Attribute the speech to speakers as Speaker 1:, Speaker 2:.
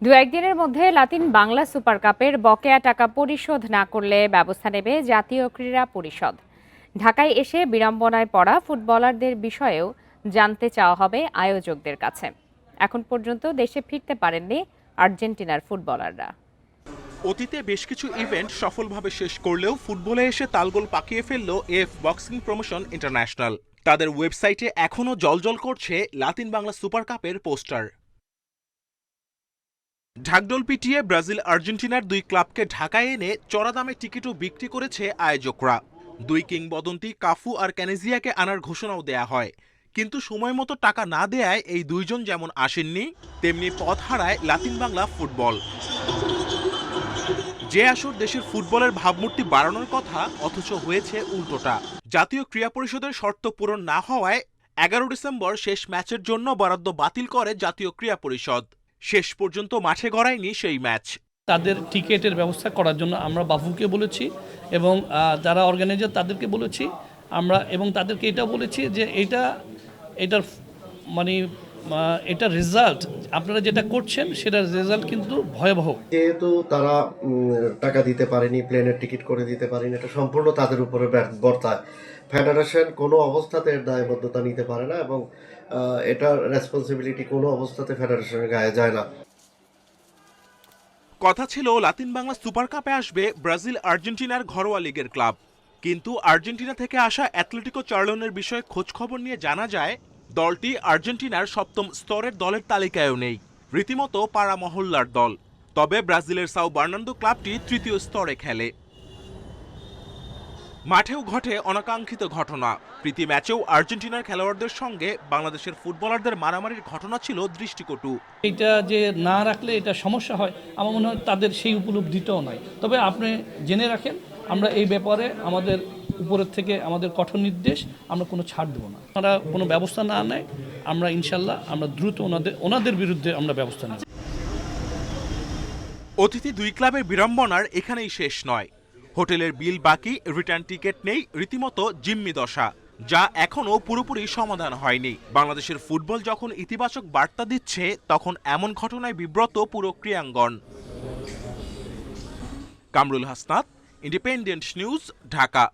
Speaker 1: দু-একদিনের মধ্যে লাতিন বাংলা সুপার কাপের বকেয়া টাকা পরিশোধ না করলে ব্যবস্থা নেবে জাতীয় ক্রীড়া পরিষদ। ঢাকায় এসে বিড়ম্বনায় পড়া ফুটবলারদের বিষয়েও জানতে চাওয়া হবে আয়োজকদের কাছে। এখন পর্যন্ত দেশে ফিরতে পারেননি আর্জেন্টিনার ফুটবলাররা।
Speaker 2: অতীতে বেশ কিছু ইভেন্ট সফলভাবে শেষ করলেও ফুটবলে এসে তালগোল পাকিয়ে ফেলল এফ বক্সিং প্রমোশন ইন্টারন্যাশনাল। তাদের ওয়েবসাইটে এখনও জ্বলজ্বল করছে লাতিন বাংলা সুপার কাপের পোস্টার। ঢাকঢোল পিটিয়ে ব্রাজিল আর্জেন্টিনার দুই ক্লাবকে ঢাকায় এনে চড়া দামে টিকিটও বিক্রি করেছে আয়োজকরা। দুই কিংবদন্তি কাফু আর ক্যানেজিয়াকে আনার ঘোষণাও দেয়া হয়, কিন্তু সময় মতো টাকা না দেয়ায় এই দুইজন যেমন আসেননি, তেমনি পথ হারায় লাতিন বাংলা ফুটবল। যে আসর দেশের ফুটবলের ভাবমূর্তি বাড়ানোর কথা, অথচ হয়েছে উল্টোটা। জাতীয় ক্রীড়া পরিষদের শর্ত পূরণ না হওয়ায় 11 ডিসেম্বর শেষ ম্যাচের জন্য বরাদ্দ বাতিল করে জাতীয় ক্রীড়া পরিষদ। শেষ পর্যন্ত মাঠে গড়ায়নি সেই ম্যাচ।
Speaker 3: তাদের টিকেটের ব্যবস্থা করার জন্য আমরা বাফুকে বলেছি এবং যারা অর্গানাইজার তাদেরকে বলেছি আমরা, এবং তাদেরকে এটা বলেছি যে এটার মানে এটা রেজাল্ট আপনারা যেটা করছেন সেটার রেজাল্ট কিন্তু ভয়াবহ।
Speaker 4: যেহেতু তারা টাকা দিতে পারেনি, প্লেনের টিকিট করে দিতে পারেনি, এটা সম্পূর্ণ তাদের উপরে বর্তায়। ফেডারেশন কোনো অবস্থাতে এর দায়বদ্ধতা নিতে পারে না এবং এটার রেসপন্সিবিলিটি কোনো অবস্থাতে ফেডারেশনের গায়ে যায় না।
Speaker 2: কথা ছিল লাতিন বাংলা সুপার কাপে আসবে ব্রাজিল আর্জেন্টিনার ঘরোয়া লিগের ক্লাব, কিন্তু আর্জেন্টিনা থেকে আসা অ্যাথলেটিকো চার্লোনের বিষয়ে খোঁজ খবর নিয়ে জানা যায় দলটি আর্জেন্টিনার সপ্তম স্তরের দলের তালিকায়ও নেই, রীতিমতো পাড়া মহল্লার দল। তবে ব্রাজিলের সাও বার্নান্দো ক্লাবটি তৃতীয় স্তরে খেলে। মাঠেও ঘটে অনাকাঙ্ক্ষিত ঘটনা। প্রীতি ম্যাচেও আর্জেন্টিনার খেলোয়াড়দের সঙ্গে বাংলাদেশের ফুটবলারদের মারামারির ঘটনা ছিল দৃষ্টিকটু।
Speaker 3: এটা যে না রাখলে এটা সমস্যা হয়, আমার মনে হয় তাদের সেই উপলব্ধিটাও নয়। তবে আপনি জেনে রাখেন, আমরা এই ব্যাপারে আমাদের উপরের থেকে আমাদের কঠোর নির্দেশ, আমরা কোনো ছাড় দেবো না। তারা কোনো ব্যবস্থা না নেয়, আমরা ইনশাল্লাহ আমরা দ্রুত ওনাদের বিরুদ্ধে আমরা ব্যবস্থা নেব।
Speaker 2: অতিথি দুই ক্লাবের বিড়ম্বনার এখানেই শেষ নয়। হোটেলের বিল বাকি, রিটার্ন টিকিট নেই, রীতিমতো জিম্মি দশা, যা এখনো পুরোপুরি সমাধান হয়নি। বাংলাদেশের ফুটবল যখন ইতিবাচক বার্তা দিচ্ছে, তখন এমন ঘটনায় বিব্রত পুরো ক্রীড়াঙ্গন। Kamrul Hasnat, Independent News, Dhaka.